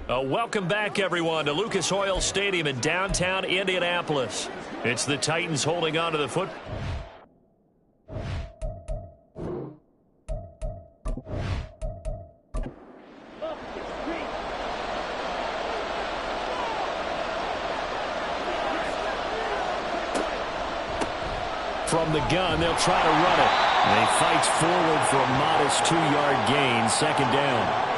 Welcome back, everyone, to Lucas Oil Stadium in downtown Indianapolis. It's the Titans holding on to the foot. From the gun, they'll try to run it. And he fights forward for a modest 2-yard gain, second down.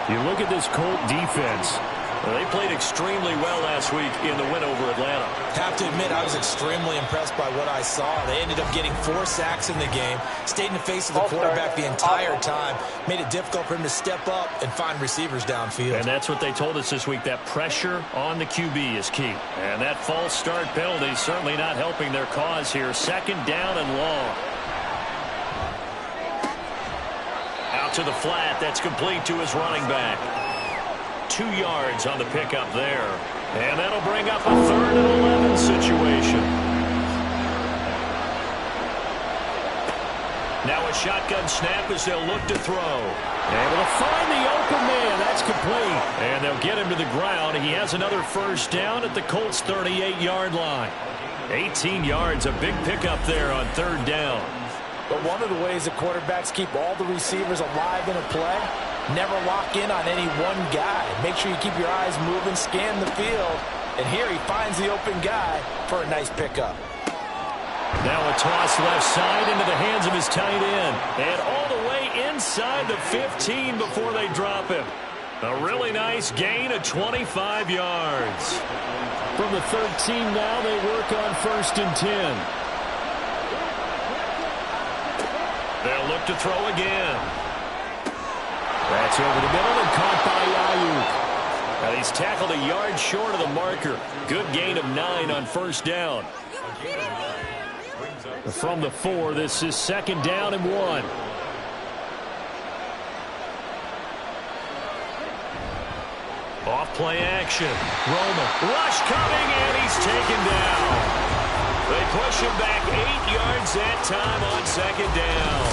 You look at this Colt defense. They played extremely well last week in the win over Atlanta. Have to admit, I was extremely impressed by what I saw. They ended up getting 4 sacks in the game, stayed in the face of the quarterback the entire time, made it difficult for him to step up and find receivers downfield. And that's what they told us this week, that pressure on the QB is key. And that false start penalty is certainly not helping their cause here. Second down and long. Out to the flat. That's complete to his running back. 2 yards on the pickup there. And that'll bring up a 3rd and 11 situation. Now a shotgun snap as they'll look to throw. Able to find the open man. That's complete. And they'll get him to the ground. He has another first down at the Colts' 38-yard line. 18 yards, a big pickup there on 3rd down. But one of the ways that quarterbacks keep all the receivers alive in a play, never lock in on any one guy. Make sure you keep your eyes moving, scan the field. And here he finds the open guy for a nice pickup. Now a toss left side into the hands of his tight end. And all the way inside the 15 before they drop him. A really nice gain of 25 yards. From the 13 now, they work on 1st and 10. They'll look to throw again. That's over the middle and caught by Ayuk. Now he's tackled a yard short of the marker. Good gain of 9 on 1st down. From the 4, this is 2nd down and 1. Off play action. Roman. Rush coming, and he's taken down. They push him back 8 yards that time on 2nd down.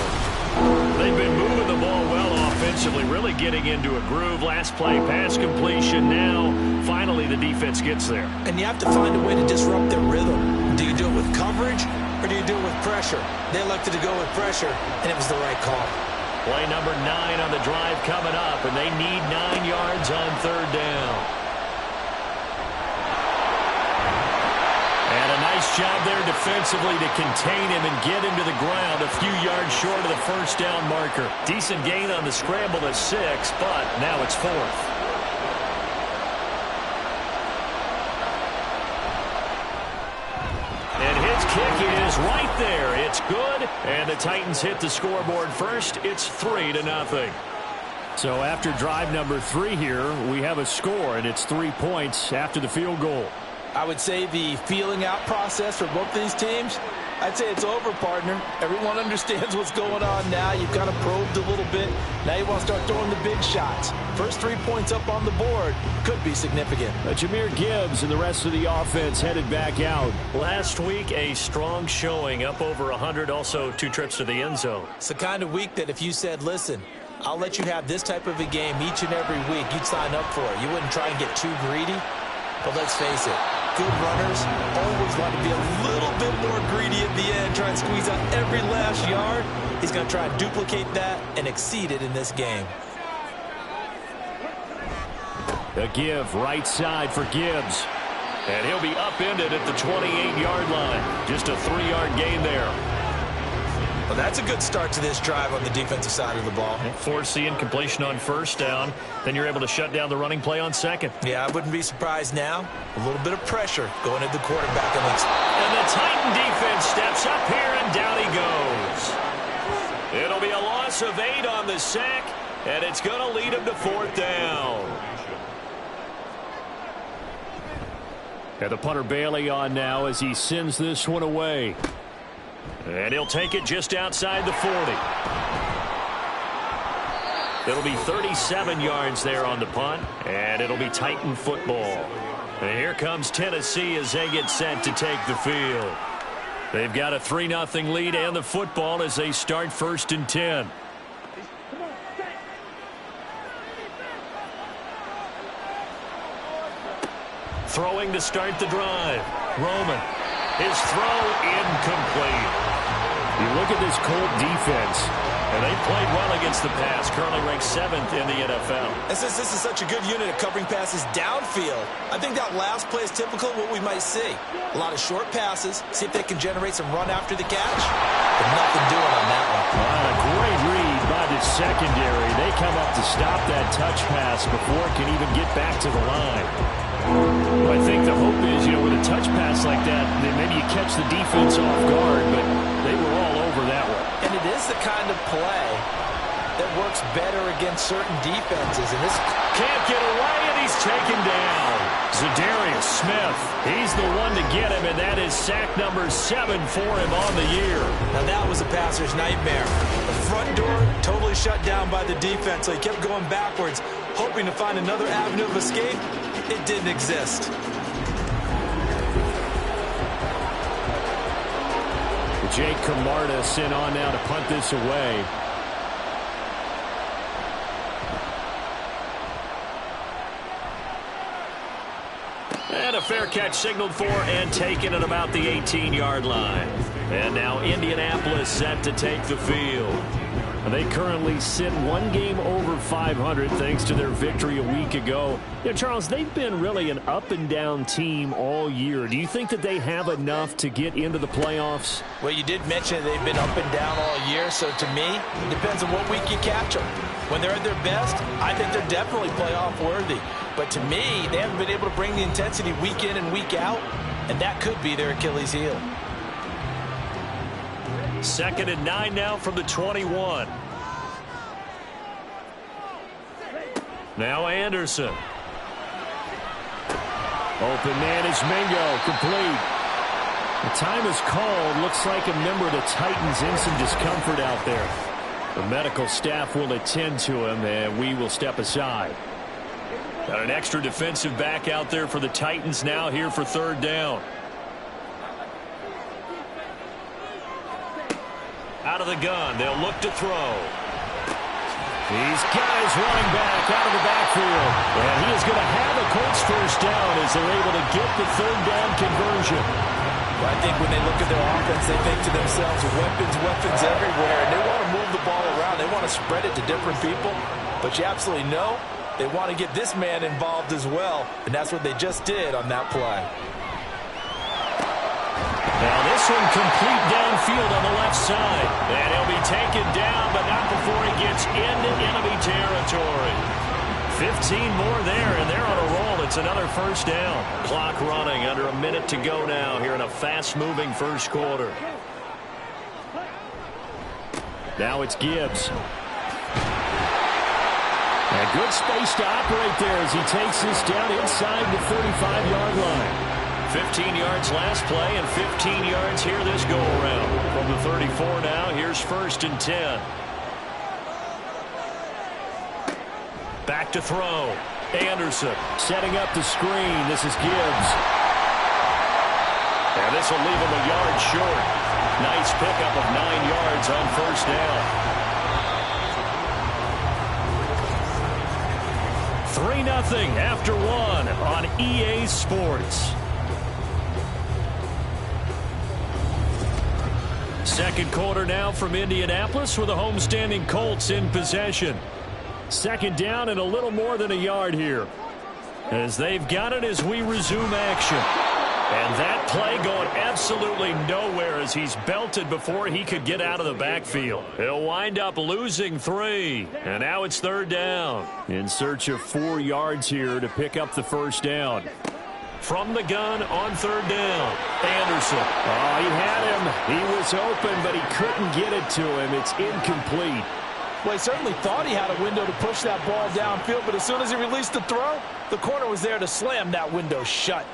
They've been moving the ball well offensively, really getting into a groove. Last play, pass completion. Now, finally, the defense gets there. And you have to find a way to disrupt their rhythm. Do you do it with coverage, or do you do it with pressure? They elected to go with pressure, and it was the right call. Play number 9 on the drive coming up, and they need 9 yards on 3rd down. And a nice job there defensively to contain him and get him to the ground a few yards short of the 1st down marker. Decent gain on the scramble at 6, but now it's 4th. And his kick is right there. It's good, and the Titans hit the scoreboard first. It's 3-0. So after drive number 3 here, we have a score, and it's 3 points after the field goal. I would say the feeling out process for both these teams, I'd say it's over, partner. Everyone understands what's going on now. You've kind of probed a little bit. Now you want to start throwing the big shots. First 3 points up on the board could be significant. Jahmyr Gibbs and the rest of the offense headed back out. Last week, a strong showing, up over 100, also 2 trips to the end zone. It's the kind of week that if you said, listen, I'll let you have this type of a game each and every week, you'd sign up for it. You wouldn't try and get too greedy. But let's face it, good runners always want to be a little bit more greedy at the end, try and squeeze out every last yard. He's going to try and duplicate that and exceed it in this game. The give right side for Gibbs. And he'll be upended at the 28-yard line. Just a 3-yard gain there. Well, that's a good start to this drive on the defensive side of the ball. Force the incompletion on 1st down. Then you're able to shut down the running play on 2nd. Yeah, I wouldn't be surprised now. A little bit of pressure going at the quarterback. And the Titan defense steps up here, and down he goes. It'll be a loss of 8 on the sack, and it's going to lead him to 4th down. And the punter Bailey on now as he sends this one away. And he'll take it just outside the 40. It'll be 37 yards there on the punt, and it'll be Titan football. And here comes Tennessee as they get set to take the field. They've got a 3-0 lead and the football as they start 1st and 10. Throwing to start the drive. Roman. His throw incomplete. You look at this Colt defense, and they played well against the pass. Currently ranked 7th in the NFL. This is such a good unit of covering passes downfield. I think that last play is typical of what we might see. A lot of short passes. See if they can generate some run after the catch. But nothing doing on that one. A great read by the secondary. They come up to stop that touch pass before it can even get back to the line. I think the hope is, with a touch pass like that, then maybe you catch the defense off guard, but they were all over that one. And it is the kind of play that works better against certain defenses. And this can't get away, and he's taken down. Zadarius Smith, he's the one to get him, and that is sack number 7 for him on the year. Now that was a passer's nightmare. The front door totally shut down by the defense, so he kept going backwards, hoping to find another avenue of escape. It didn't exist. Jake Camarda sent on now to punt this away. And a fair catch signaled for and taken at about the 18-yard line. And now Indianapolis set to take the field. They currently sit one game over 500 thanks to their victory a week ago. Charles, they've been really an up-and-down team all year. Do you think that they have enough to get into the playoffs? Well, you did mention they've been up and down all year, so to me, it depends on what week you catch them. When they're at their best, I think they're definitely playoff worthy. But to me, they haven't been able to bring the intensity week in and week out, and that could be their Achilles heel. 2nd and 9 now from the 21. Now Anderson. Open man is Mingo. Complete. The time is called. Looks like a member of the Titans in some discomfort out there. The medical staff will attend to him, and we will step aside. Got an extra defensive back out there for the Titans now here for 3rd down. Out of the gun. They'll look to throw. These guys running back out of the backfield. And he is going to have a Colts first down as they're able to get the 3rd down conversion. Well, I think when they look at their offense, they think to themselves, weapons everywhere. And they want to move the ball around. They want to spread it to different people. But you absolutely know they want to get this man involved as well. And that's what they just did on that play. Now this one complete downfield on the left side. And he'll be taken down, but not before he gets into enemy territory. 15 more there, and they're on a roll. It's another first down. Clock running, under a minute to go now here in a fast-moving first quarter. Now it's Gibbs. And good space to operate there as he takes this down inside the 35-yard line. 15 yards last play and 15 yards here this go-around. From the 34 now, here's 1st and 10. Back to throw. Anderson setting up the screen. This is Gibbs. And this will leave him a yard short. Nice pickup of 9 yards on 1st down. 3-0 after 1 on EA Sports. 2nd quarter now from Indianapolis with the homestanding Colts in possession. 2nd down and a little more than a yard here. As they've got it as we resume action. And that play going absolutely nowhere as he's belted before he could get out of the backfield. He'll wind up losing 3. And now it's 3rd down. In search of 4 yards here to pick up the first down. From the gun on 3rd down. Anderson. Oh, he had him. He was open, but he couldn't get it to him. It's incomplete. Well, he certainly thought he had a window to push that ball downfield, but as soon as he released the throw, the corner was there to slam that window shut.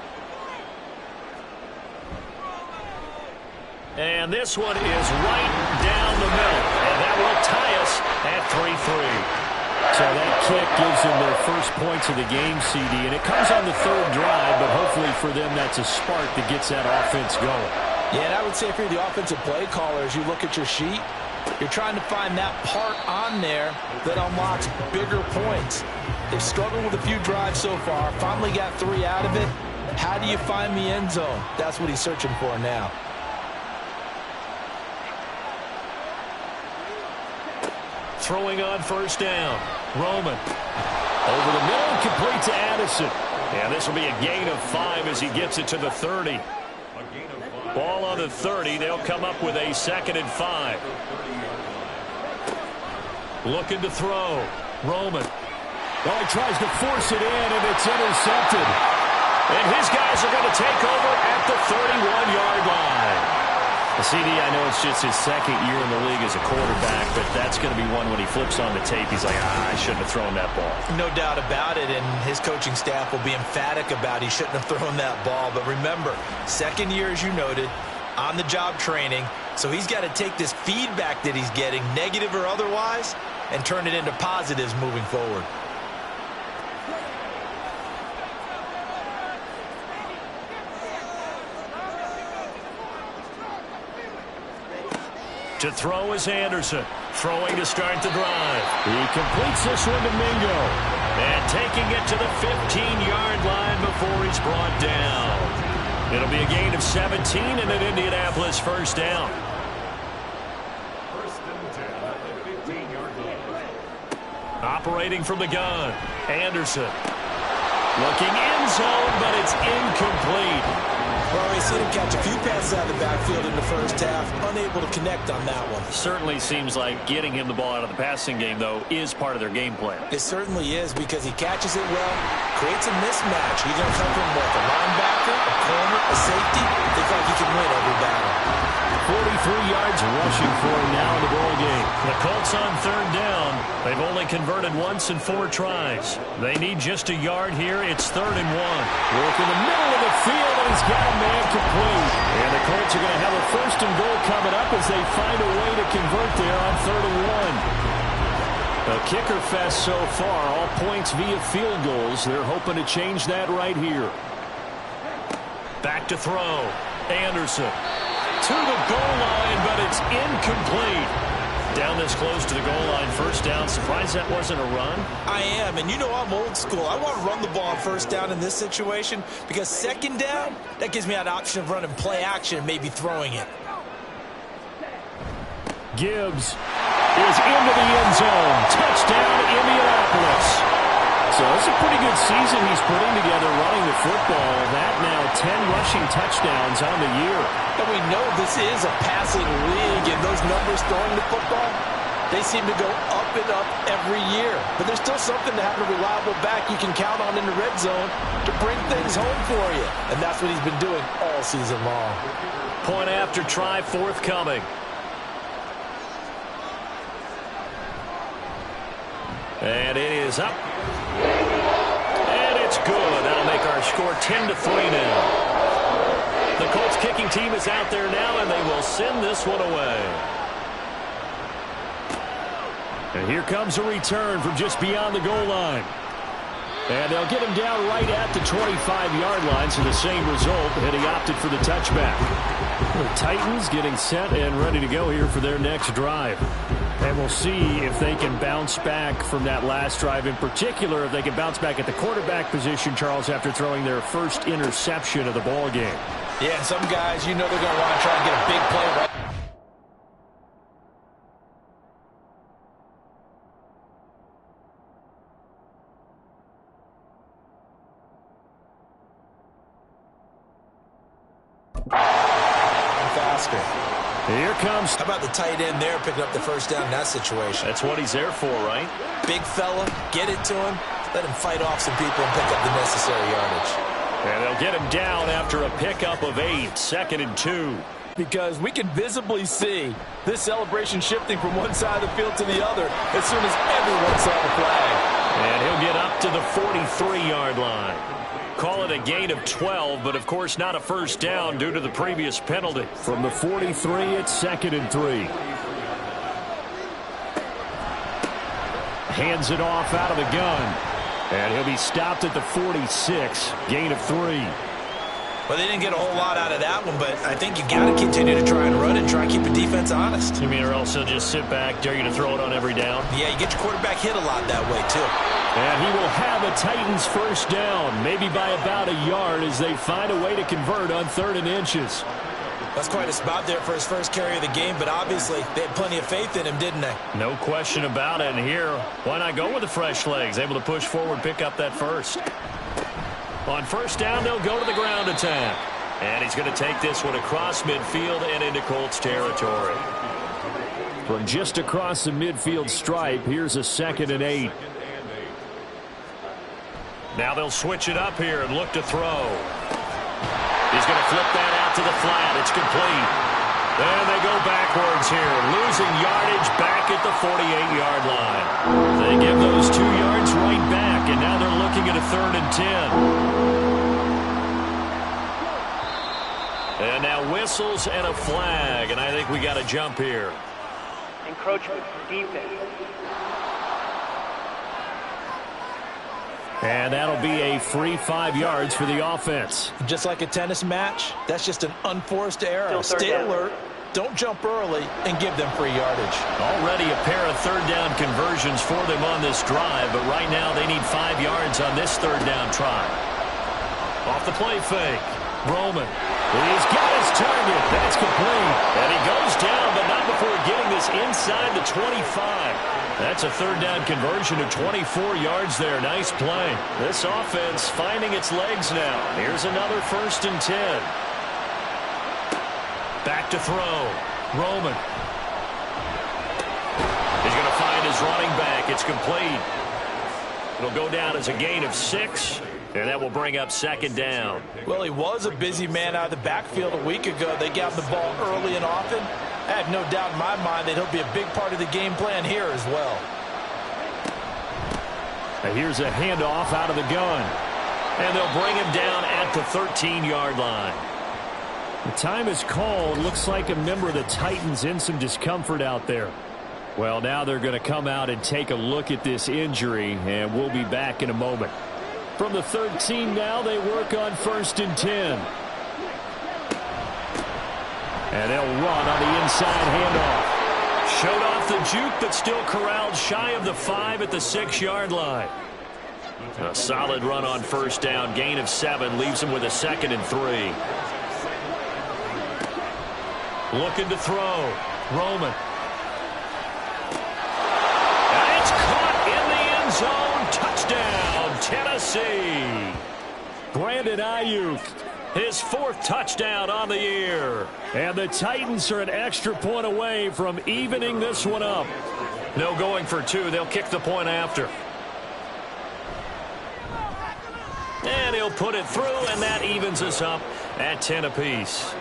And this one is right down the middle. And that will tie us at 3-3. So that kick gives them their first points of the game, CD. And it comes on the 3rd drive, but hopefully for them that's a spark that gets that offense going. Yeah, and I would say if you're the offensive play caller, as you look at your sheet, you're trying to find that part on there that unlocks bigger points. They've struggled with a few drives so far, finally got 3 out of it. How do you find the end zone? That's what he's searching for now. Throwing on first down. Roman. Over the middle, complete to Addison. And this will be a gain of 5 as he gets it to the 30. Ball on the 30. They'll come up with a 2nd and 5. Looking to throw. Roman. Well, he tries to force it in, and it's intercepted. And his guys are going to take over at the 31-yard line. CD, I know it's just his 2nd year in the league as a quarterback, but that's going to be one when he flips on the tape. He's like, I shouldn't have thrown that ball. No doubt about it, and his coaching staff will be emphatic about he shouldn't have thrown that ball. But remember, 2nd year, as you noted, on-the-job training, so he's got to take this feedback that he's getting, negative or otherwise, and turn it into positives moving forward. To throw is Anderson. Throwing to start the drive. He completes this one to Mingo. And taking it to the 15-yard line before he's brought down. It'll be a gain of 17 and an Indianapolis first down. First and 10 at the 15-yard line. Operating from the gun. Anderson. Looking end zone, but it's incomplete. Well, we've seen him catch a few passes out of the backfield in the first half, unable to connect on that one. Certainly seems like getting him the ball out of the passing game, though, is part of their game plan. It certainly is because he catches it well, creates a mismatch. He's going to come from what, a linebacker, a corner, a safety? Looks like he can win every battle. 43 yards rushing for him now in the ball game. The Colts on 3rd down. They've only converted once in 4 tries. They need just a yard here. It's 3rd and 1. Work in the middle of the field, and he's got a man complete. And the Colts are going to have a 1st and goal coming up as they find a way to convert there on 3rd and 1. A kicker fest so far. All points via field goals. They're hoping to change that right here. Back to throw. Anderson. To the goal line, but it's incomplete. Down this close to the goal line, first down. Surprised that wasn't a run? I am, and you know I'm old school. I want to run the ball on first down in this situation because 2nd down, that gives me that option of running play action and maybe throwing it. Gibbs is into the end zone. Touchdown, Indianapolis. So it's a pretty good season he's putting together running the football. That now 10 rushing touchdowns on the year. And we know this is a passing league, and those numbers throwing the football, they seem to go up and up every year. But there's still something to have a reliable back you can count on in the red zone to bring things home for you. And that's what he's been doing all season long. Point after try forthcoming. And it is up. And it's good. That'll make our score 10-3 now. The Colts kicking team is out there now, and they will send this one away. And here comes a return from just beyond the goal line. And they'll get him down right at the 25-yard line, so the same result, and he opted for the touchback. The Titans getting set and ready to go here for their next drive. And we'll see if they can bounce back from that last drive. In particular, if they can bounce back at the quarterback position, Charles, after throwing their first interception of the ball game. Yeah, and some guys, you know they're going to want to try and get a big play right. Faster. Here comes. How about the tight end there picking up the first down in that situation? That's what he's there for, right? Big fella, get it to him, let him fight off some people and pick up the necessary yardage. And they'll get him down after a pickup of 8, 2nd and 2. Because we can visibly see this celebration shifting from one side of the field to the other as soon as everyone saw the flag. And he'll get up to the 43-yard line. Call it a gain of 12, but of course not a first down due to the previous penalty. From the 43, it's 2nd and 3. Hands it off out of the gun. And he'll be stopped at the 46, gain of 3. Well, they didn't get a whole lot out of that one, but I think you got to continue to try and run and try and keep the defense honest. You mean or else he'll just sit back, dare you to throw it on every down? Yeah, you get your quarterback hit a lot that way, too. And he will have a Titans first down, maybe by about a yard as they find a way to convert on 3rd and inches. That's quite a spot there for his first carry of the game, but obviously they had plenty of faith in him, didn't they? No question about it. And here, why not go with the fresh legs? Able to push forward, pick up that first. On first down, they'll go to the ground attack. And he's going to take this one across midfield and into Colts territory. From just across the midfield stripe, here's a 2nd and 8. Now they'll switch it up here and look to throw. He's going to flip that out to the flat. It's complete. And they go backwards here, losing yardage back at the 48-yard line. They give those 2 yards right back, and now they're looking at a 3rd and 10. And now whistles and a flag, and I think we got a jump here. Encroachment, defense. And that'll be a free 5 yards for the offense. Just like a tennis match, that's just an unforced error. Stay alert, don't jump early, and give them free yardage. Already a pair of 3rd down conversions for them on this drive, but right now they need 5 yards on this 3rd down try. Off the play fake. Roman. He's got his target. That's complete. And he goes down, but not before getting this inside the 25. That's a 3rd down conversion of 24 yards there. Nice play. This offense finding its legs now. Here's another 1st and 10. Back to throw. Roman. He's going to find his running back. It's complete. It'll go down as a gain of 6. And that will bring up 2nd down. Well, he was a busy man out of the backfield a week ago. They got the ball early and often. I have no doubt in my mind that he'll be a big part of the game plan here as well. Now here's a handoff out of the gun. And they'll bring him down at the 13-yard line. The time is called. Looks like a member of the Titans in some discomfort out there. Well, now they're going to come out and take a look at this injury, and we'll be back in a moment. From the 13 now, they work on 1st and 10. And they'll run on the inside handoff. Showed off the juke, but still corralled shy of the 5 at the 6-yard line. A solid run on 1st down. Gain of 7 leaves him with a 2nd and 3. Looking to throw. Roman. And it's caught in the end zone. Touchdown, Tennessee. Brandon Ayuk, his 4th touchdown on the year. And the Titans are an extra point away from evening this one up. No going for 2. They'll kick the point after. And he'll put it through, and that evens us up at 10 apiece.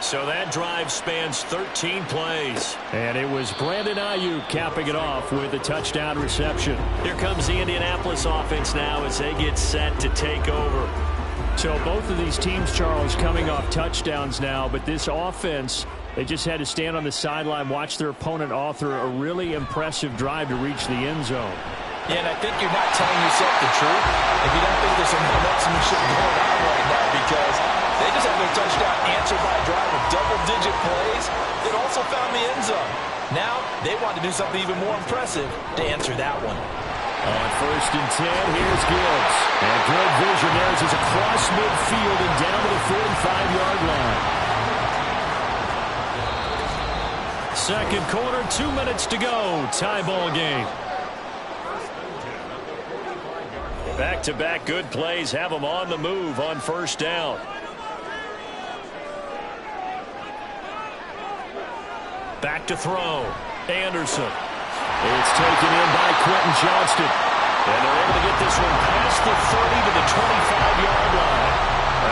So that drive spans 13 plays. And it was Brandon Ayuk capping it off with a touchdown reception. Here comes the Indianapolis offense now as they get set to take over. So both of these teams, Charles, coming off touchdowns now, but this offense, they just had to stand on the sideline, watch their opponent author a really impressive drive to reach the end zone. Yeah, and I think you're not telling yourself the truth if you don't think there's some momentum going on right now, because they just had their touchdown answered by a drive of double-digit plays that also found the end zone. Now they want to do something even more impressive to answer that one. On 1st and 10, here's Gibbs. And good vision there as he's across midfield and down to the 45-yard line. Second quarter, 2 minutes to go. Tie ball game. Back-to-back good plays have them on the move on 1st down. Back to throw. Anderson. It's taken in by Quentin Johnston. And they're able to get this one past the 30 to the 25-yard line.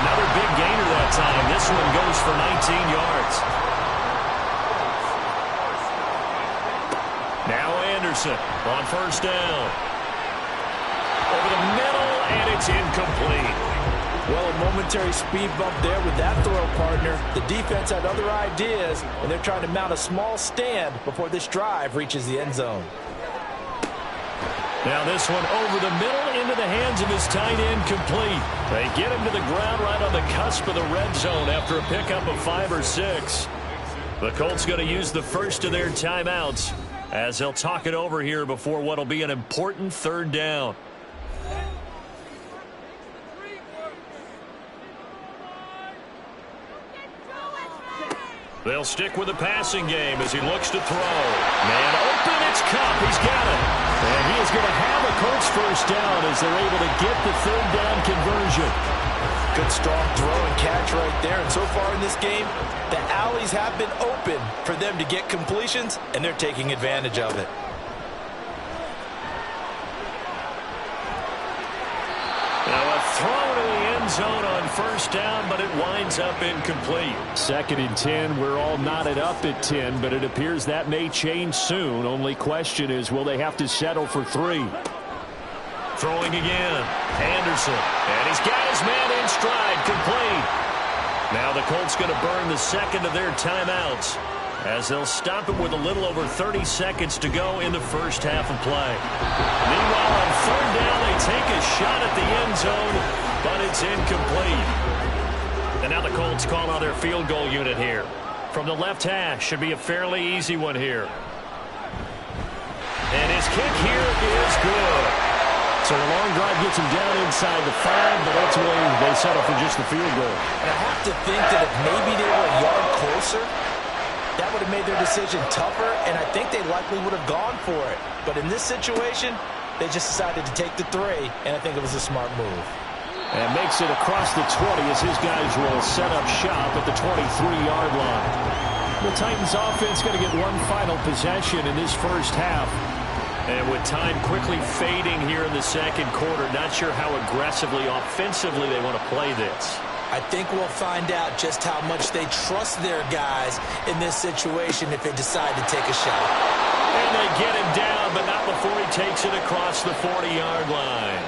Another big gainer that time. This one goes for 19 yards. Now Anderson on 1st down. Over the middle, and it's incomplete. Well, a momentary speed bump there with that throw, partner. The defense had other ideas, and they're trying to mount a small stand before this drive reaches the end zone. Now this one over the middle into the hands of his tight end, complete. They get him to the ground right on the cusp of the red zone after a pickup of 5 or 6. The Colts going to use the first of their timeouts as they'll talk it over here before what will be an important third down. They'll stick with the passing game as he looks to throw. Man open, it's Cup. He's got it. And he is going to have a Colts first down as they're able to get the third down conversion. Good strong throw and catch right there. And so far in this game, the alleys have been open for them to get completions, and they're taking advantage of it. Now a throw to the end zone on first down, but it winds up incomplete. 2nd and 10. We're all knotted up at 10, but it appears that may change soon. Only question is, will they have to settle for 3? Throwing again. Anderson. And he's got his man in stride. Complete. Now the Colts going to burn the second of their timeouts as they'll stop it with a little over 30 seconds to go in the first half of play. Meanwhile, on third down, they take a shot at the end zone, but it's incomplete. And now the Colts call on their field goal unit here. From the left hash, should be a fairly easy one here. And his kick here is good. So the long drive gets him down inside the 5, but ultimately they settle for just the field goal. And I have to think that if maybe they were a yard closer, that would have made their decision tougher, and I think they likely would have gone for it. But in this situation, they just decided to take the 3, and I think it was a smart move. And makes it across the 20 as his guys will set up shop at the 23-yard line. The Titans offense going to get one final possession in this first half. And with time quickly fading here in the second quarter, not sure how aggressively, offensively they want to play this. I think we'll find out just how much they trust their guys in this situation if they decide to take a shot. And they get him down, but not before he takes it across the 40-yard line.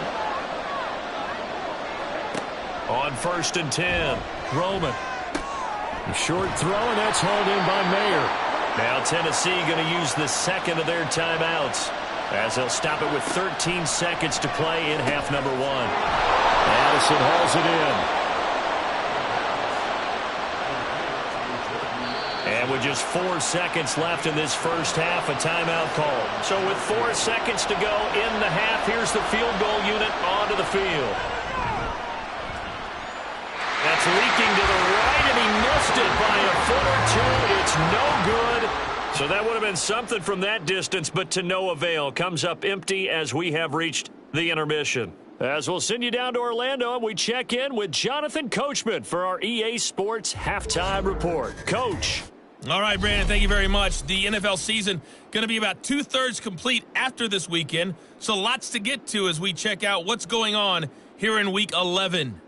On 1st and 10, Roman. A short throw, and that's hauled in by Mayer. Now Tennessee going to use the second of their timeouts as they'll stop it with 13 seconds to play in half number 1. Addison hauls it in. And with just 4 seconds left in this first half, a timeout call. So with 4 seconds to go in the half, here's the field goal unit onto the field. That's leaking to the right, and he missed it by a foot or 2. It's no good. So that would have been something from that distance, but to no avail. Comes up empty as we have reached the intermission. As we'll send you down to Orlando, and we check in with Jonathan Coachman for our EA Sports Halftime Report. Coach. All right, Brandon, thank you very much. The NFL season going to be about 2/3 complete after this weekend, so lots to get to as we check out what's going on here in Week 11.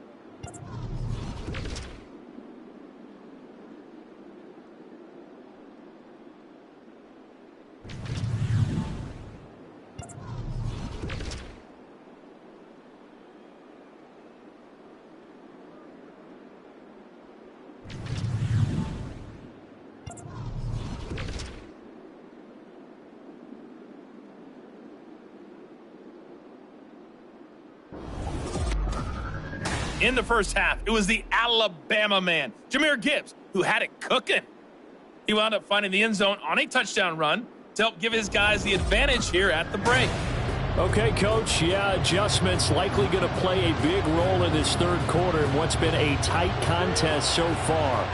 In the first half, it was the Alabama man, Jahmyr Gibbs, who had it cooking. He wound up finding the end zone on a touchdown run to help give his guys the advantage here at the break. Okay, Coach, yeah, adjustments likely going to play a big role in this third quarter in what's been a tight contest so far.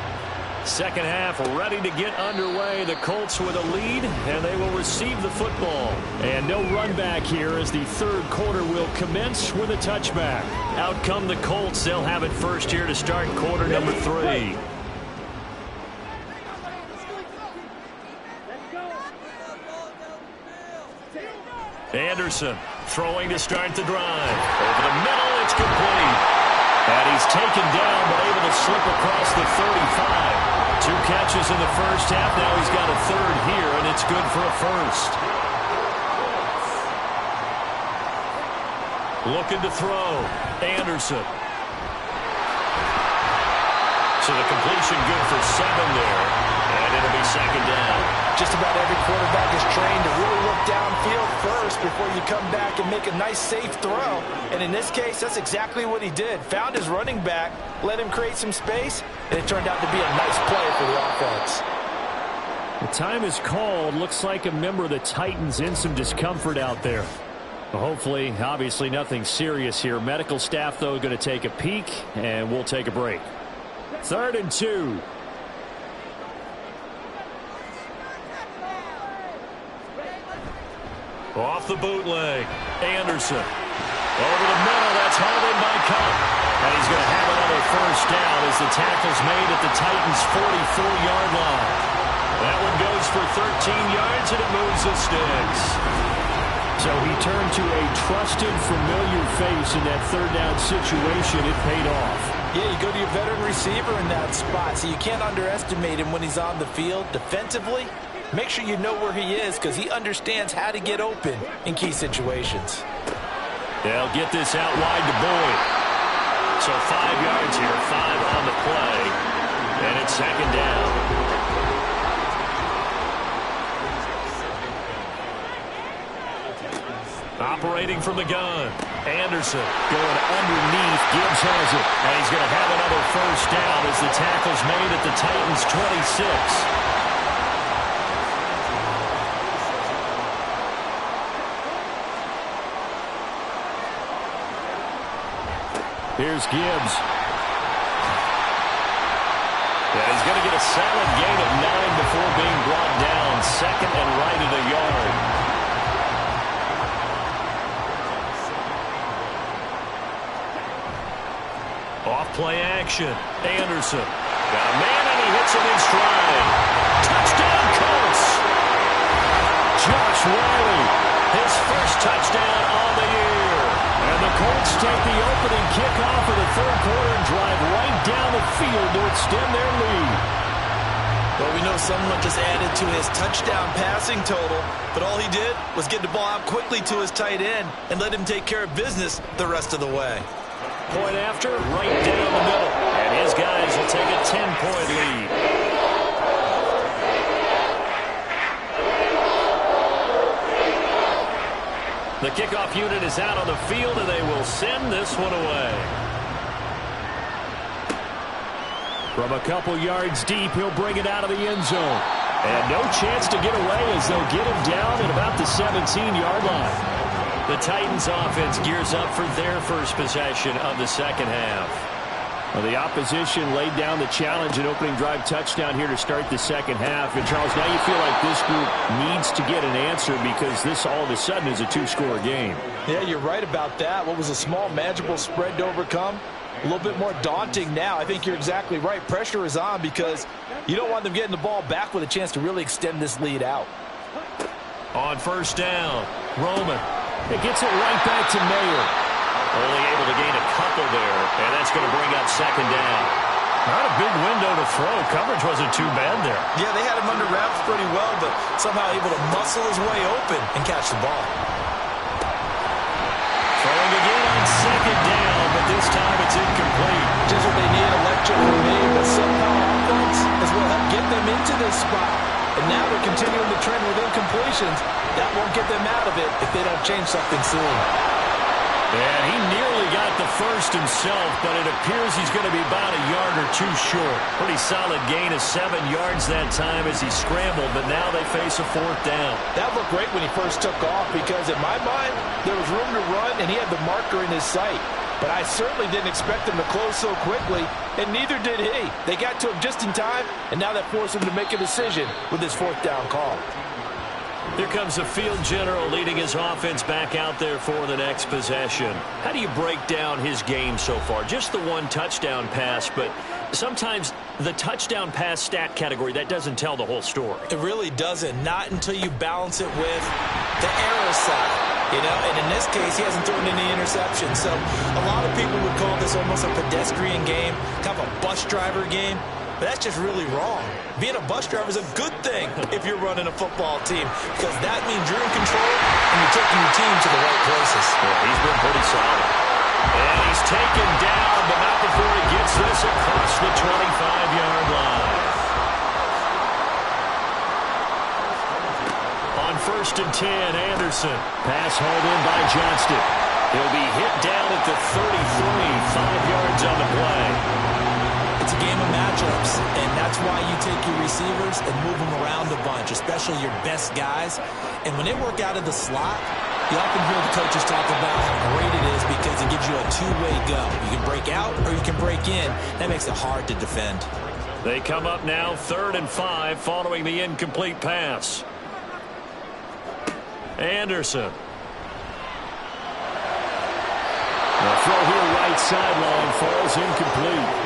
Second half ready to get underway. The Colts with a lead, and they will receive the football. And no run back here as the third quarter will commence with a touchback. Out come the Colts. They'll have it first here to start quarter number 3. Anderson throwing to start the drive. Over the middle, it's complete. And he's taken down but able to slip across the 35. 2 catches in the first half. Now he's got a third here, and it's good for a first. Looking to throw. Anderson. So the completion good for 7 there. And it'll be second down. Just about every quarterback is trained to really look downfield first before you come back and make a nice, safe throw. And in this case, that's exactly what he did. Found his running back, let him create some space, and it turned out to be a nice play for the offense. The time is called. Looks like a member of the Titans in some discomfort out there. Well, hopefully, obviously nothing serious here. Medical staff, though, going to take a peek, and we'll take a break. 3rd and 2. Off the bootleg. Anderson. Over the middle. That's hauled in by Cup. And he's going to have another first down as the tackle's made at the Titans' 44-yard line. That one goes for 13 yards, and it moves the sticks. So he turned to a trusted, familiar face in that 3rd down situation. It paid off. Yeah, you go to your veteran receiver in that spot, so you can't underestimate him when he's on the field. Defensively, make sure you know where he is because he understands how to get open in key situations. They'll get this out wide to Boyd. So 5 yards here, 5 on the play, and it's 2nd down. Operating from the gun. Anderson going underneath. Gibbs has it. And he's going to have another first down as the tackle's made at the Titans' 26. Here's Gibbs. And he's going to get a solid gain of 9 before being brought down. 2nd and right at a yard. Off-play action. Anderson. Got a man, and he hits him in stride. Touchdown, Colts! Josh Riley, his first touchdown on the year. And the Colts take the opening kickoff of the 3rd quarter and drive right down the field to extend their lead. Well, we know someone just added to his touchdown passing total, but all he did was get the ball out quickly to his tight end and let him take care of business the rest of the way. Point after, right down the middle. And his guys will take a 10-point lead. The kickoff unit is out on the field, and they will send this one away. From a couple yards deep, he'll bring it out of the end zone. And no chance to get away as they'll get him down at about the 17-yard line. The Titans offense gears up for their first possession of the 2nd half. Well, the opposition laid down the challenge, an opening drive touchdown here to start the 2nd half. And, Charles, now you feel like this group needs to get an answer because this all of a sudden is a 2-score game. Yeah, you're right about that. What was a small, manageable spread to overcome? A little bit more daunting now. I think you're exactly right. Pressure is on because you don't want them getting the ball back with a chance to really extend this lead out. On first down, Roman. It gets it right back to Mayer. Only able to gain a couple there, and that's going to bring up 2nd down. Not a big window to throw. Coverage wasn't too bad there. Yeah, they had him under wraps pretty well, but somehow able to muscle his way open and catch the ball. Throwing again on 2nd down, but this time it's incomplete. Just what they need, electric from me, but somehow offense is what helped get them into this spot. And now they're continuing the trend with incompletions. That won't get them out of it if they don't change something soon. And he nearly got the first himself, but it appears he's going to be about a yard or 2 short. Pretty solid gain of 7 yards that time as he scrambled, but now they face a 4th down. That looked great when he first took off because, in my mind, there was room to run, and he had the marker in his sight. But I certainly didn't expect him to close so quickly, and neither did he. They got to him just in time, and now that forced him to make a decision with his 4th down call. Here comes the field general leading his offense back out there for the next possession. How do you break down his game so far? Just the 1 touchdown pass, but sometimes the touchdown pass stat category, that doesn't tell the whole story. It really doesn't. Not until you balance it with the error side. You know, and in this case, he hasn't thrown any interceptions. So a lot of people would call this almost a pedestrian game, kind of a bus driver game. But that's just really wrong. Being a bus driver is a good thing if you're running a football team because that means you're in control and you're taking your team to the right places. Yeah, he's been pretty solid. And he's taken down, but not before he gets this across the 25-yard line. On 1st and 10, Anderson. Pass hauled in by Johnston. He'll be hit down at the 33, 5 yards on the play. It's a game of matchups, and that's why you take your receivers and move them around a bunch, especially your best guys. And when they work out of the slot, you often hear the coaches talk about how great it is because it gives you a two-way go. You can break out or you can break in. That makes it hard to defend. They come up now 3rd and 5 following the incomplete pass. Anderson. The throw here right sideline falls incomplete.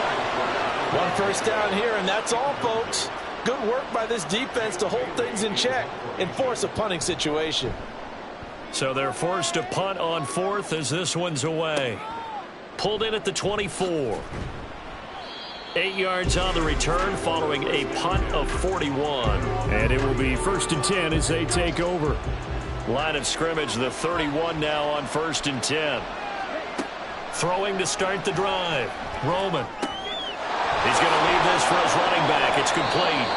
1 first down here, and that's all, folks. Good work by this defense to hold things in check and force a punting situation. So they're forced to punt on 4th as this one's away. Pulled in at the 24. 8 yards on the return following a punt of 41. And it will be 1st and 10 as they take over. Line of scrimmage, the 31 now on 1st and 10. Throwing to start the drive. Roman. He's going to leave this for his running back. It's complete.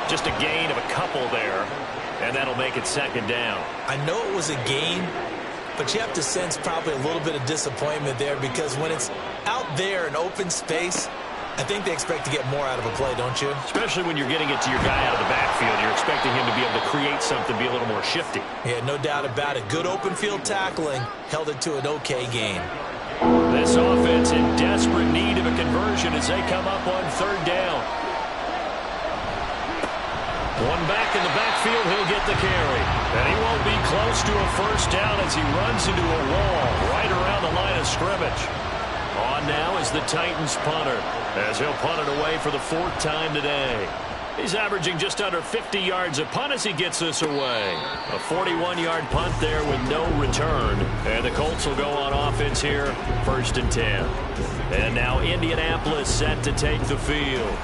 Just a gain of a couple there. And that'll make it 2nd down. I know it was a gain, but you have to sense probably a little bit of disappointment there because when it's out there in open space, I think they expect to get more out of a play, don't you? Especially when you're getting it to your guy out of the backfield. You're expecting him to be able to create something, be a little more shifty. Yeah, no doubt about it. Good open field tackling held it to an okay gain. This offense in desperate need of a conversion as they come up on 3rd down. One back in the backfield, he'll get the carry. And he won't be close to a 1st down as he runs into a wall right around the line of scrimmage. On now is the Titans punter as he'll punt it away for the 4th time today. He's averaging just under 50 yards a punt as he gets this away. A 41-yard punt there with no return. And the Colts will go on offense here, 1st and 10. And now Indianapolis set to take the field.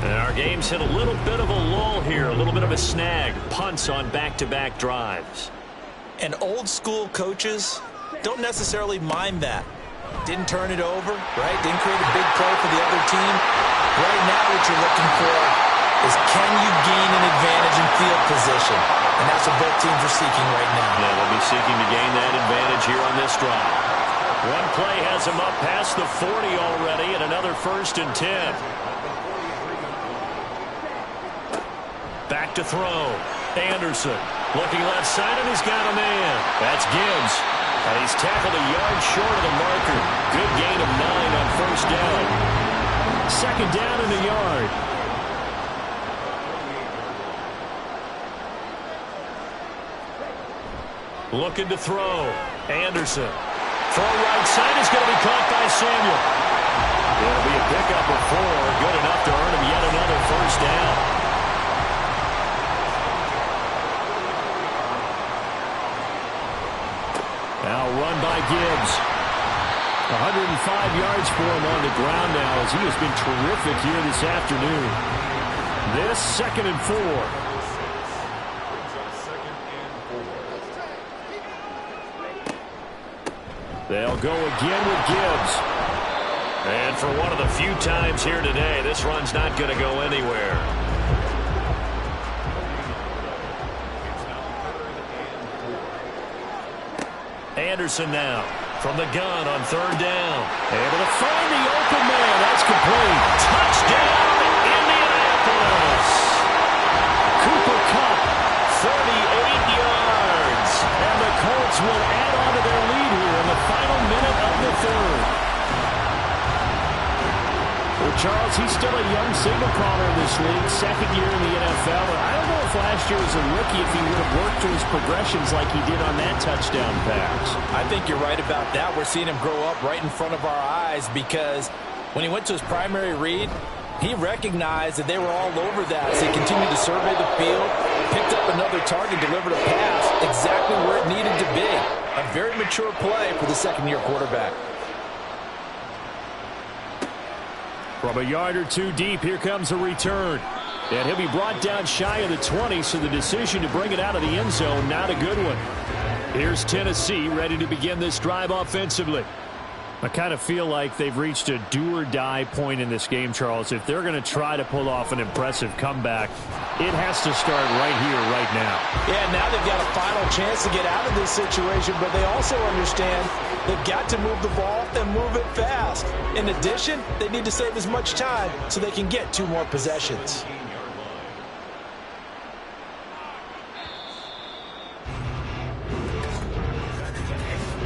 And our game's hit a little bit of a lull here, a little bit of a snag. Punts on back-to-back drives. And old-school coaches don't necessarily mind that. Didn't turn it over, right? Didn't create a big play for the other team. Right now what you're looking for is can you gain an advantage in field position? And that's what both teams are seeking right now. Yeah, they'll be seeking to gain that advantage here on this drive. One play has them up past the 40 already and another 1st and 10. Back to throw. Anderson looking left side, and he's got a man. That's Gibbs. And he's tackled a yard short of the marker. Good gain of 9 on 1st down. 2nd down and a yard. Looking to throw. Anderson. Throw right side is going to be caught by Samuel. It'll be a pickup of 4. Good enough to earn him yet another 1st down. Now run by Gibbs. 105 yards for him on the ground now as he has been terrific here this afternoon. This 2nd and 4. They'll go again with Gibbs. And for one of the few times here today, this run's not going to go anywhere. Anderson now from the gun on 3rd down. Able to find the open man. That's complete. Touchdown, Indianapolis. Cooper Kupp, 38 yards. And the Colts will add on to their lead here in the final minute of the 3rd. Well, Charles, he's still a young signal caller in this league, 2nd year in the NFL. I don't know if last year was a rookie if he would have worked through his progressions like he did on that touchdown pass. I think you're right about that. We're seeing him grow up right in front of our eyes because when he went to his primary read, he recognized that they were all over that as he continued to survey the field, picked up another target, delivered a pass exactly where it needed to be. A very mature play for the 2nd-year quarterback. From a yard or 2 deep, here comes a return. And he'll be brought down shy of the 20, so the decision to bring it out of the end zone, not a good one. Here's Tennessee ready to begin this drive offensively. I kind of feel like they've reached a do-or-die point in this game, Charles. If they're going to try to pull off an impressive comeback, it has to start right here, right now. Yeah, now they've got a final chance to get out of this situation, but they also understand they've got to move the ball and move it fast. In addition, they need to save as much time so they can get 2 more possessions.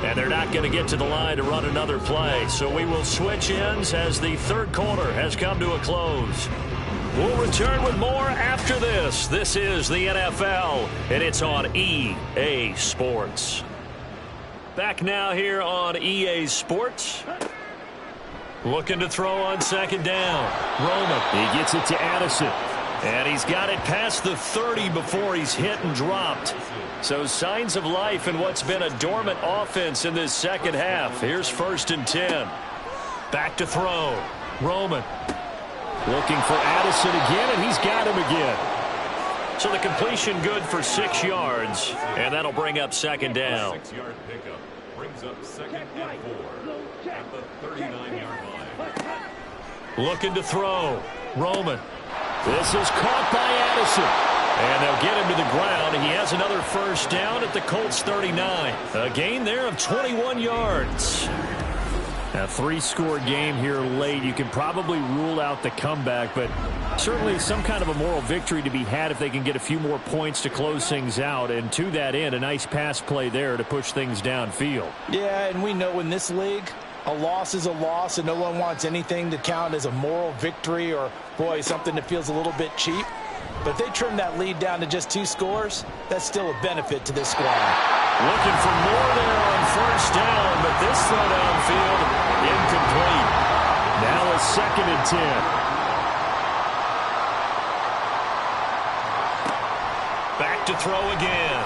And they're not going to get to the line to run another play. So we will switch ends as the third quarter has come to a close. We'll return with more after this. This is the NFL, and it's on EA Sports. Back now here on EA Sports. Looking to throw on second down. Roman, he gets it to Addison. And he's got it past the 30 before he's hit and dropped. So signs of life in what's been a dormant offense in this second half. Here's 1st and 10. Back to throw. Roman looking for Addison again, and he's got him again. So the completion good for 6 yards, and that'll bring up second down. 6-yard pickup brings up 2nd and 4 at the 39-yard line. Looking to throw. Roman. This is caught by Addison. And they'll get him to the ground. He has another first down at the Colts 39. A gain there of 21 yards. A 3-score game here late. You can probably rule out the comeback, but certainly some kind of a moral victory to be had if they can get a few more points to close things out. And to that end, a nice pass play there to push things downfield. Yeah, and we know in this league, a loss is a loss, and no one wants anything to count as a moral victory or, boy, something that feels a little bit cheap. But if they trim that lead down to just 2 scores, that's still a benefit to this squad. Looking for more there on first down, but this throw downfield incomplete. Now a 2nd and 10. Back to throw again.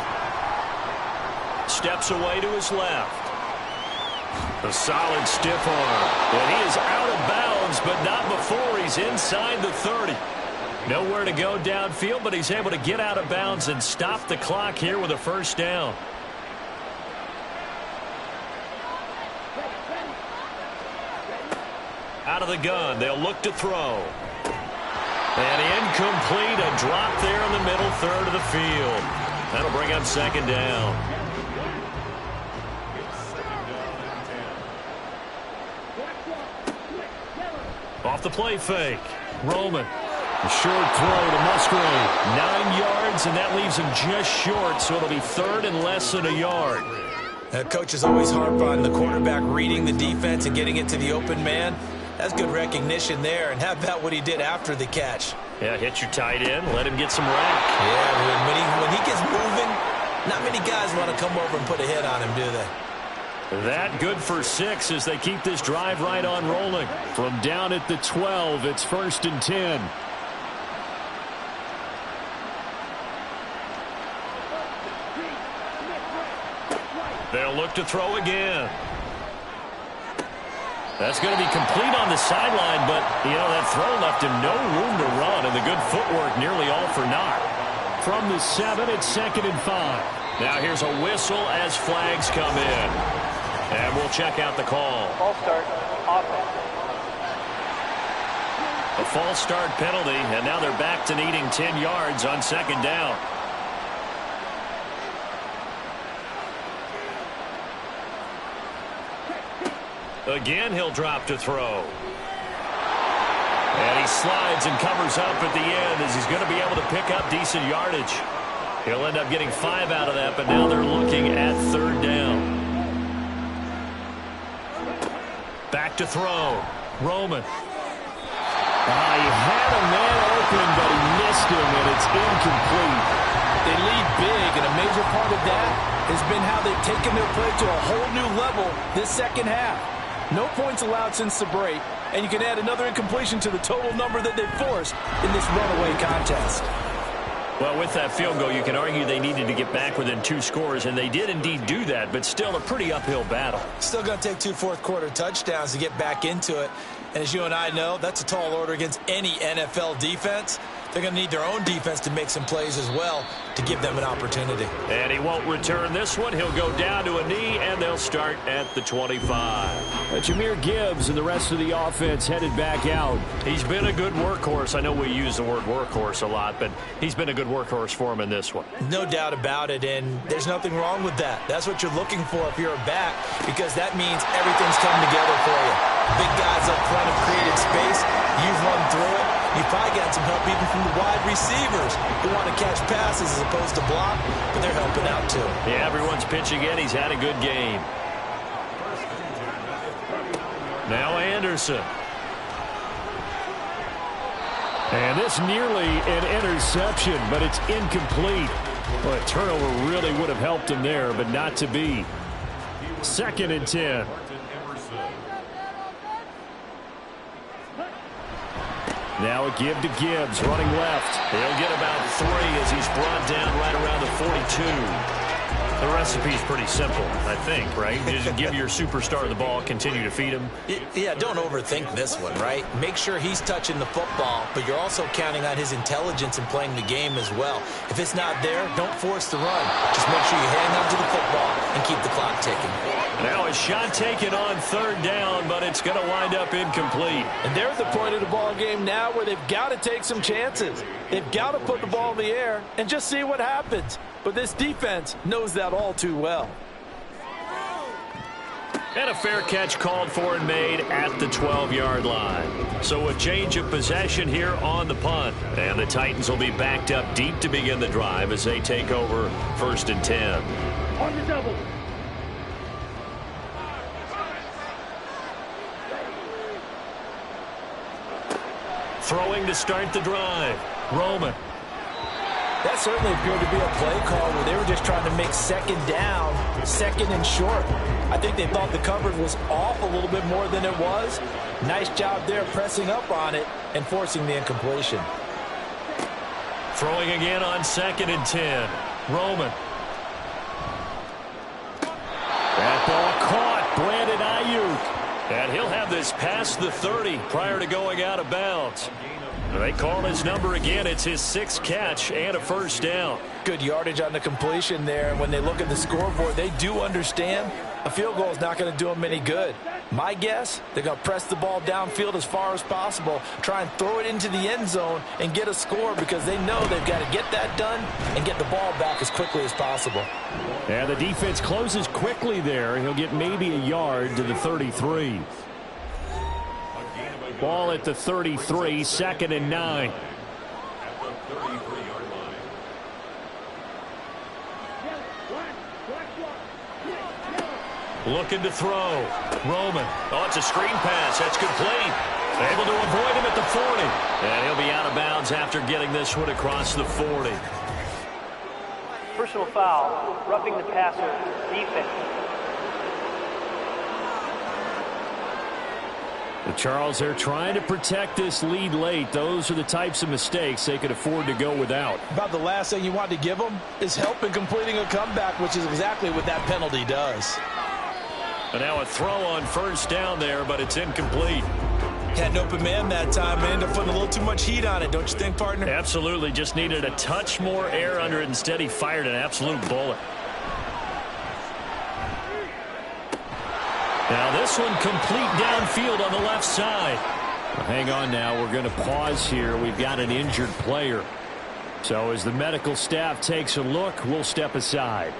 Steps away to his left. A solid stiff arm. And he is out of bounds, but not before he's inside the 30. Nowhere to go downfield, but he's able to get out of bounds and stop the clock here with a first down. Out of the gun, they'll look to throw. And incomplete, a drop there in the middle third of the field. That'll bring up second down. Off the play fake. Roman. A short throw to Musgrave. 9 yards, and that leaves him just short, so it'll be 3rd and less than a yard. Coach is always harp on the quarterback reading the defense and getting it to the open man. That's good recognition there, and how about what he did after the catch? Yeah, hit your tight end, let him get some rack. Yeah, when he gets moving, not many guys want to come over and put a hit on him, do they? That good for 6 as they keep this drive right on rolling. From down at the 12, it's 1st and 10. They'll look to throw again. That's going to be complete on the sideline, but, that throw left him no room to run, and the good footwork nearly all for naught. From the 7, it's 2nd and 5. Now here's a whistle as flags come in. And we'll check out the call. False start, offense. A false start penalty, and now they're back to needing 10 yards on second down. Again, he'll drop to throw. And he slides and covers up at the end as he's going to be able to pick up decent yardage. He'll end up getting 5 out of that, but now they're looking at 3rd down. Back to throw. Roman. He had a man open, but he missed him, and it's incomplete. They lead big, and a major part of that has been how they've taken their play to a whole new level this second half. No points allowed since the break, and you can add another incompletion to the total number that they've forced in this runaway contest. Well, with that field goal, you can argue they needed to get back within 2 scores, and they did indeed do that, but still a pretty uphill battle. Still going to take 2 fourth-quarter touchdowns to get back into it. And as you and I know, that's a tall order against any NFL defense. they're going to need their own defense to make some plays as well to give them an opportunity. And he won't return this one. He'll go down to a knee, and they'll start at the 25. Jahmyr Gibbs and the rest of the offense headed back out. He's been a good workhorse. I know we use the word workhorse a lot, but he's been a good workhorse for him in this one. No doubt about it, and there's nothing wrong with that. That's what you're looking for if you're a back, because that means everything's come together for you. Big guys up front have created space. You've run through it. You've probably got some help even from the wide receivers who want to catch passes as opposed to block, but they're helping out too. Yeah, everyone's pitching in. He's had a good game. Now Anderson. And this nearly an interception, but it's incomplete. Well, a turnover really would have helped him there, but not to be. 2nd and 10. Now a give to Gibbs, running left. He'll get about 3 as he's brought down right around the 42. The recipe's pretty simple, I think, right? You just give your superstar the ball, continue to feed him. Yeah, don't overthink this one, right? Make sure he's touching the football, but you're also counting on his intelligence in playing the game as well. If it's not there, don't force the run. Just make sure you hang on to the football and keep the clock ticking. Now a shot taken on 3rd down, but it's going to wind up incomplete. And they're at the point of the ball game now where they've got to take some chances. They've got to put the ball in the air and just see what happens. But this defense knows that all too well. And a fair catch called for and made at the 12-yard line. So a change of possession here on the punt. And the Titans will be backed up deep to begin the drive as they take over 1st and 10. On the double. Throwing to start the drive. Roman. That certainly appeared to be a play call where they were just trying to make 2nd down, 2nd and short. I think they thought the coverage was off a little bit more than it was. Nice job there pressing up on it and forcing the incompletion. Throwing again on 2nd and 10. Roman. That ball caught. Brandon Ayuk. And he'll have this past the 30 prior to going out of bounds. They call his number again. It's his 6th catch and a 1st down. Good yardage on the completion there. When they look at the scoreboard, they do understand a field goal is not going to do them any good. My guess, they're going to press the ball downfield as far as possible, try and throw it into the end zone and get a score because they know they've got to get that done and get the ball back as quickly as possible. And the defense closes quickly there. He'll get maybe a yard to the 33. Ball at the 33, 2nd and 9. Looking to throw. Roman. Oh, it's a screen pass. That's complete. Able to avoid him at the 40. And he'll be out of bounds after getting this one across the 40. Personal foul, roughing the passer, defense. Charles, they're trying to protect this lead late. Those are the types of mistakes they could afford to go without. About the last thing you want to give them is help in completing a comeback, which is exactly what that penalty does. And now a throw on 1st down there, but it's incomplete. Had an open man that time and ended up putting a little too much heat on it, don't you think, partner? Absolutely. Just needed a touch more air under it. Instead, he fired an absolute bullet. Now this one complete downfield on the left side. Well, hang on now. We're going to pause here. We've got an injured player. So as the medical staff takes a look, we'll step aside.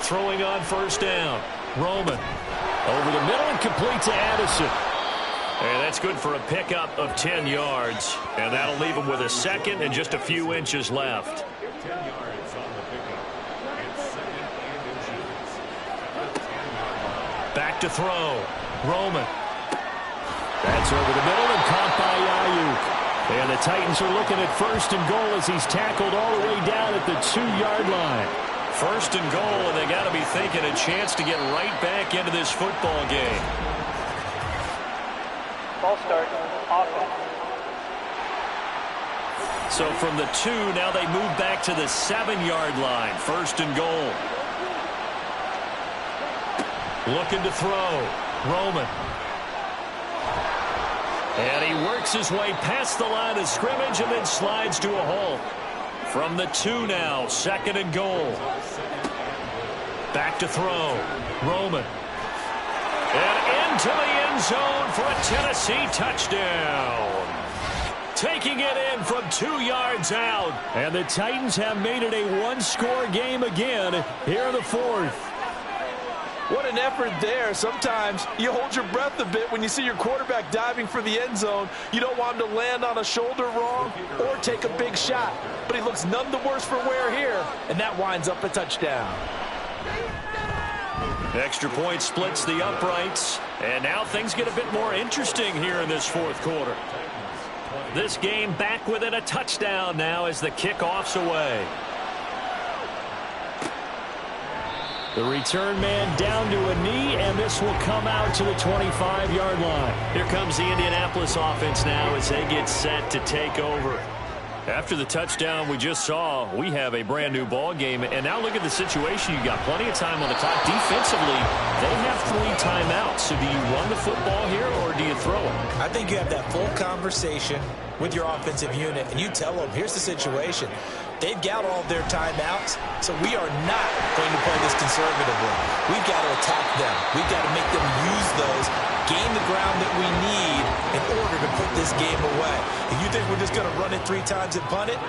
Throwing on 1st down. Roman. Over the middle and complete to Addison. And that's good for a pickup of 10 yards. And that'll leave him with a 2nd and just a few inches left. 10 yards on the pickup. And 2nd and inches. Back to throw. Roman. That's over the middle and caught by Ayuk. And the Titans are looking at 1st and goal as he's tackled all the way down at the 2-yard line. 1st and goal, and they got to be thinking a chance to get right back into this football game. Ball start, offense. So from the 2, now they move back to the 7-yard line. 1st and goal. Looking to throw. Roman. And he works his way past the line of scrimmage and then slides to a halt. From the 2 now, 2nd and goal. Back to throw. Roman. And into the end zone for a Tennessee touchdown. Taking it in from 2 yards out. And the Titans have made it a 1-score game again here in the 4th. What an effort there. Sometimes you hold your breath a bit when you see your quarterback diving for the end zone. You don't want him to land on a shoulder wrong or take a big shot. But he looks none the worse for wear here, and that winds up a touchdown. Extra point splits the uprights, and now things get a bit more interesting here in this 4th quarter. This game back within a touchdown now as the kickoff's away. The return man down to a knee, and this will come out to the 25-yard line. Here comes the Indianapolis offense now as they get set to take over. After the touchdown we just saw, we have a brand new ball game. And now look at the situation. You got plenty of time on the clock. Defensively, they have 3 timeouts. So do you run the football here or do you throw it? I think you have that full conversation with your offensive unit, and you tell them, here's the situation. They've got all of their timeouts, so we are not going to play this conservatively. We've got to attack them. We've got to make them use those, gain the ground that we need in order to put this game away. If you think we're just going to run it 3 times and punt it,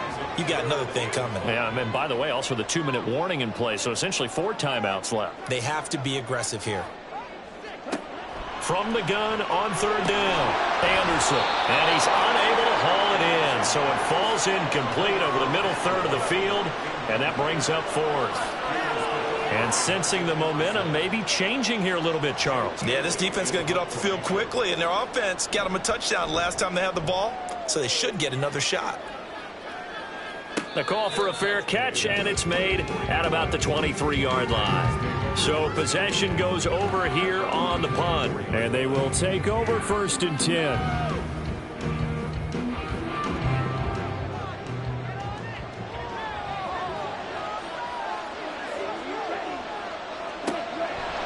you got another thing coming. Yeah, and by the way, also the 2-minute warning in play, so essentially 4 timeouts left. They have to be aggressive here. From the gun on 3rd down, Anderson. And he's unable to haul it in. So it falls incomplete over the middle third of the field. And that brings up 4th. And sensing the momentum maybe changing here a little bit, Charles. Yeah, this defense is going to get off the field quickly. And their offense got them a touchdown last time they had the ball. So they should get another shot. The call for a fair catch, and it's made at about the 23-yard line. So possession goes over here on the punt. And they will take over 1st and 10.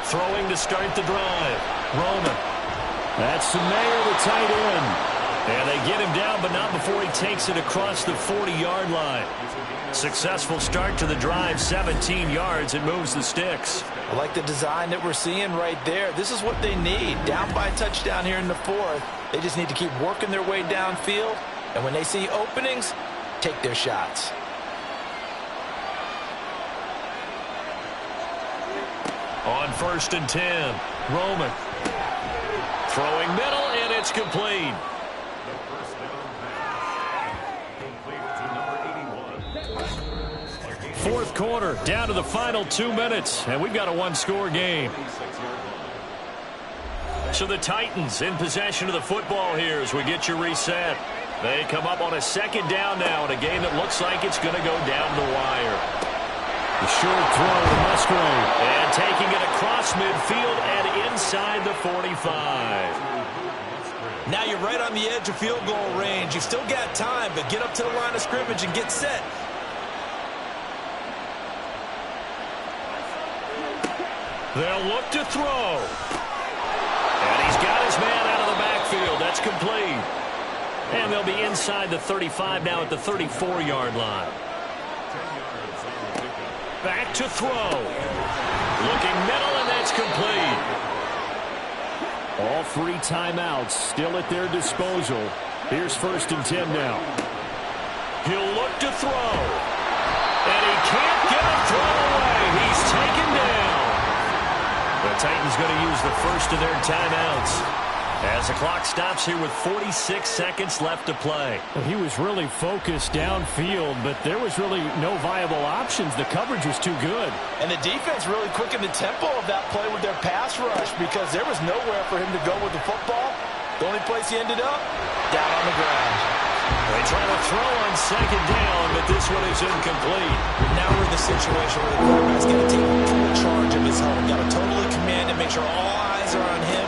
Throwing to start the drive. Roman. That's Mayer, the tight end. And they get him down, but not before he takes it across the 40-yard line. Successful start to the drive, 17 yards. It moves the sticks. I like the design that we're seeing right there. This is what they need. Down by a touchdown here in the 4th. They just need to keep working their way downfield. And when they see openings, take their shots. On 1st and 10, Roman. Throwing middle, and it's complete. 4th quarter, down to the final 2 minutes, and we've got a 1-score game. So the Titans in possession of the football here as we get you reset. They come up on a 2nd down now in a game that looks like it's going to go down the wire. The short throw to Musgrave. And taking it across midfield and inside the 45. Now you're right on the edge of field goal range. You've still got time, but get up to the line of scrimmage and get set. They'll look to throw. And he's got his man out of the backfield. That's complete. And they'll be inside the 35 now at the 34-yard line. Back to throw. Looking middle, and that's complete. All 3 timeouts still at their disposal. Here's 1st and 10 now. He'll look to throw. And he can't get a throw away. He's taken down. The Titans going to use the first of their timeouts as the clock stops here with 46 seconds left to play. Well, he was really focused downfield, but there was really no viable options. The coverage was too good. And the defense really quickened the tempo of that play with their pass rush because there was nowhere for him to go with the football. The only place he ended up, down on the ground. They try to throw on 2nd down, but this one is incomplete. Now we're in the situation where the quarterback's got to take full charge of his home. Got to totally command and make sure all eyes are on him.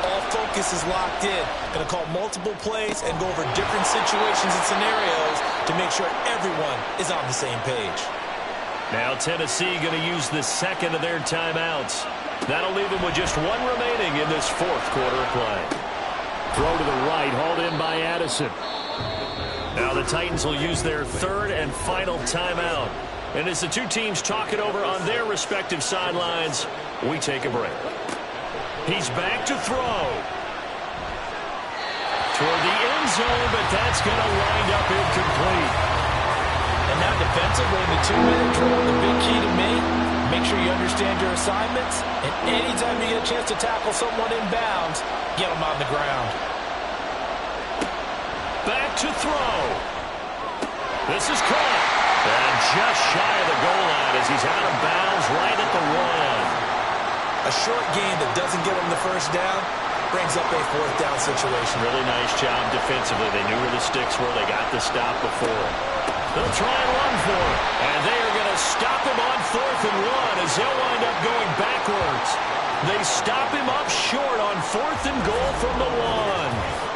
All focus focus is locked in. Going to call multiple plays and go over different situations and scenarios to make sure everyone is on the same page. Now Tennessee going to use the second of their timeouts. That'll leave them with just one remaining in this fourth quarter of play. Throw to the right, hauled in by Addison. Now the Titans will use their third and final timeout. And as the two teams talk it over on their respective sidelines, we take a break. He's back to throw. Toward the end zone, but that's going to wind up incomplete. And now defensively in the 2-minute drill, the big key to me, make sure you understand your assignments, and anytime you get a chance to tackle someone in bounds, get them on the ground. Back to throw. This is caught. And just shy of the goal line as he's out of bounds right at the 1. A short gain that doesn't get him the first down brings up a fourth down situation. Really nice job defensively. They knew where the sticks were. They got the stop before. They'll try and run for it. And they are going to stop him on 4th and 1 as they'll wind up going backwards. They stop him up short on 4th and goal from the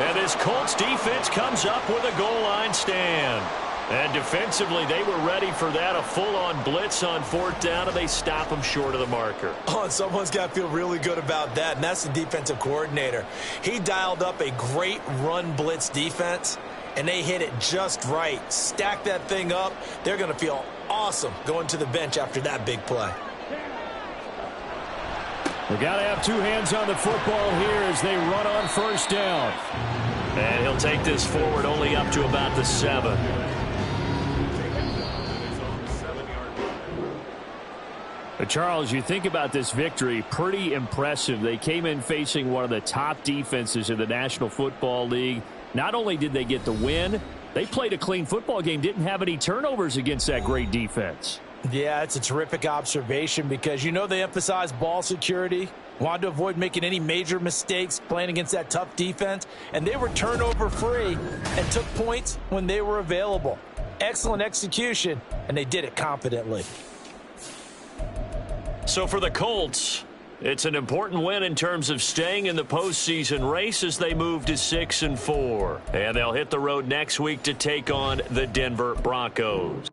1. And this Colts defense comes up with a goal line stand. And defensively, they were ready for that, a full-on blitz on 4th down, and they stop them short of the marker. Oh, and someone's got to feel really good about that, and that's the defensive coordinator. He dialed up a great run blitz defense, and they hit it just right. Stack that thing up. They're going to feel awesome going to the bench after that big play. We got to have two hands on the football here as they run on 1st down. And he'll take this forward only up to about the 7. Charles, you think about this victory, pretty impressive. They came in facing one of the top defenses in the National Football League. Not only did they get the win, they played a clean football game, didn't have any turnovers against that great defense. Yeah, it's a terrific observation because you know they emphasize ball security, wanted to avoid making any major mistakes playing against that tough defense, and they were turnover-free and took points when they were available. Excellent execution, and they did it confidently. So for the Colts, it's an important win in terms of staying in the postseason race as they move to 6-4. And they'll hit the road next week to take on the Denver Broncos.